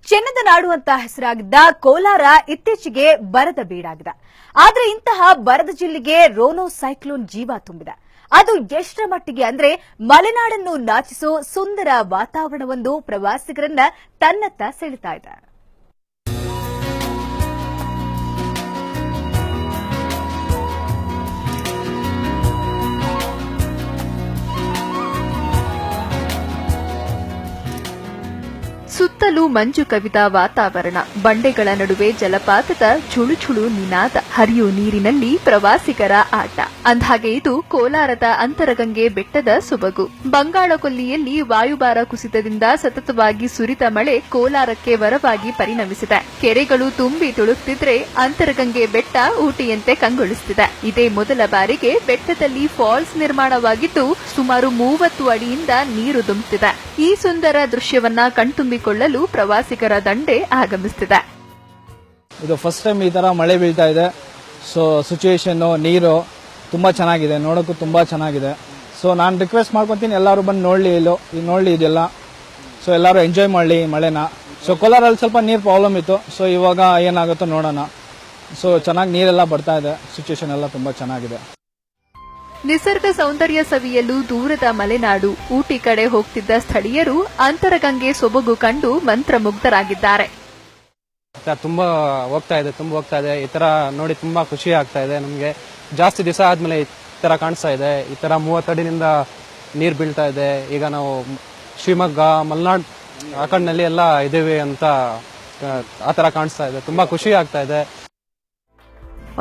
ಚಿನ್ನದ ನಾಡು ಅಂತ ಹೆಸರಾಗಿದ್ದ ಕೋಲಾರ ಇತ್ತೀಚೆಗೆ ಬರದ ಬೀಡಾಗಿದೆ. ಆದ್ರೆ ಇಂತಹ ಬರದ ಜಿಲ್ಲೆಗೆ ರೋನೋ ಸೈಕ್ಲೋನ್ ಜೀವ ತುಂಬಿದೆ. ಅದು ಎಷ್ಟರ ಮಟ್ಟಿಗೆ ಅಂದ್ರೆ ಮಲೆನಾಡನ್ನು ನಾಚಿಸೋ ಸುಂದರ ವಾತಾವರಣವೊಂದು ಪ್ರವಾಸಿಗರನ್ನ ತನ್ನತ್ತ ಸೆಳೆತಾ ಇದೆ. ಸುತ್ತಲೂ ಮಂಜು ಕವಿದ ವಾತಾವರಣ, ಬಂಡೆಗಳ ನಡುವೆ ಜಲಪಾತದ ಛುಳುಛುಳು ನಿನಾದ, ಹರಿಯೋ ನೀರಿನಲ್ಲಿ ಪ್ರವಾಸಿಗರ ಆಟ. ಅಂದ್ಹಾಗೆ ಇದು ಕೋಲಾರದ ಅಂತರಗಂಗೆ ಬೆಟ್ಟದ ಸೊಬಗು. ಬಂಗಾಳಕೊಲ್ಲಿಯಲ್ಲಿ ವಾಯುಭಾರ ಕುಸಿತದಿಂದ ಸತತವಾಗಿ ಸುರಿದ ಮಳೆ ಕೋಲಾರಕ್ಕೆ ವರವಾಗಿ ಪರಿಣಮಿಸಿದೆ. ಕೆರೆಗಳು ತುಂಬಿ ತುಳುಕ್ತಿದ್ರೆ ಅಂತರಗಂಗೆ ಬೆಟ್ಟ ಊಟಿಯಂತೆ ಕಂಗೊಳಿಸುತ್ತಿದೆ. ಇದೇ ಮೊದಲ ಬಾರಿಗೆ ಬೆಟ್ಟದಲ್ಲಿ ಫಾಲ್ಸ್ ನಿರ್ಮಾಣವಾಗಿದ್ದು ಸುಮಾರು 30 ಅಡಿಯಿಂದ ನೀರು ಧುಮುಕ್ತಿದೆ. ಈ ಸುಂದರ ದೃಶ್ಯವನ್ನ ಕಣ್ತುಂಬಿಕೊಳ್ಳಲು ಪ್ರವಾಸಿಗರ ದಂಡೆ ಆಗಮಿಸುತ್ತಿದೆ. ಇದು ಫಸ್ಟ್ ಟೈಮ್ ಈ ತರ ಮಳೆ ಬೀಳ್ತಾ ಇದೆ. ಸೊ ಸಿಚುಯೇಷನ್ ನೀರು ತುಂಬಾ ಚೆನ್ನಾಗಿದೆ, ನೋಡೋಕ್ಕೂ ತುಂಬಾ ಚೆನ್ನಾಗಿದೆ. ಸೊ ನಾನು ರಿಕ್ವೆಸ್ಟ್ ಮಾಡ್ಕೊತೀನಿ, ಎಲ್ಲರೂ ಬಂದು ನೋಡ್ಲಿ ಇದೆಲ್ಲ. ಸೊ ಎಲ್ಲರೂ ಎಂಜಾಯ್ ಮಾಡಲಿ ಮಳೆನ. ಸೊ ಕೋಲಾರಲ್ಲಿ ಸ್ವಲ್ಪ ನೀರು ಪ್ರಾಬ್ಲಮ್ ಇತ್ತು. ಸೊ ಇವಾಗ ಏನಾಗುತ್ತೋ ನೋಡೋಣ. ಸೊ ಚೆನ್ನಾಗಿ ನೀರೆಲ್ಲ ಬರ್ತಾ ಇದೆ, ಸಿಚುಯೇಷನ್ ಎಲ್ಲ ತುಂಬಾ ಚೆನ್ನಾಗಿದೆ. ನಿಸರ್ಗ ಸೌಂದರ್ಯ ಸವಿಯಲು ದೂರದ ಮಲೆನಾಡು ಊಟಿ ಕಡೆ ಹೋಗ್ತಿದ್ದ ಸ್ಥಳೀಯರು ಅಂತರಗಂಗೆ ಸೊಬಗು ಕಂಡು ಮಂತ್ರಮುಗ್ಧರಾಗಿದ್ದಾರೆ. ತುಂಬಾ ಹೋಗ್ತಾ ಇದೆ. ಈ ತರ ನೋಡಿ ತುಂಬಾ ಖುಷಿ ಆಗ್ತಾ ಇದೆ ನಮ್ಗೆ. ಜಾಸ್ತಿ ದಿವಸ ಆದ್ಮೇಲೆ ಈ ತರ ಕಾಣಿಸ್ತಾ ಇದೆ. ಈ ತರ 30 ಅಡಿನಿಂದ ನೀರ್ ಬೀಳ್ತಾ ಇದೆ. ಈಗ ನಾವು ಶಿವಮೊಗ್ಗ, ಮಲೆನಾಡು ಆ ಕಡೆನಲ್ಲಿ ಎಲ್ಲ ಇದೇವೆ ಅಂತ ಆತರ ಕಾಣಿಸ್ತಾ ಇದೆ. ತುಂಬಾ ಖುಷಿ ಆಗ್ತಾ ಇದೆ.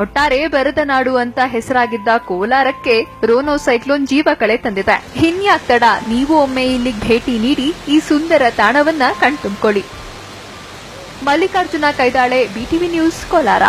ಒಟ್ಟಾರೆ ಬರದ ನಾಡು ಅಂತ ಹೆಸರಾಗಿದ್ದ ಕೋಲಾರಕ್ಕೆ ರೋನೋ ಸೈಕ್ಲೋನ್ ಜೀವ ಕಳೆ ತಂದಿದೆ. ಇನ್ಯಾಕ್ ತಡ, ನೀವು ಒಮ್ಮೆ ಇಲ್ಲಿಗೆ ಭೇಟಿ ನೀಡಿ ಈ ಸುಂದರ ತಾಣವನ್ನ ಕಣ್ತುಂಬಿಕೊಳ್ಳಿ. Mallikarjuna Kaidale, BTV news, Kolar.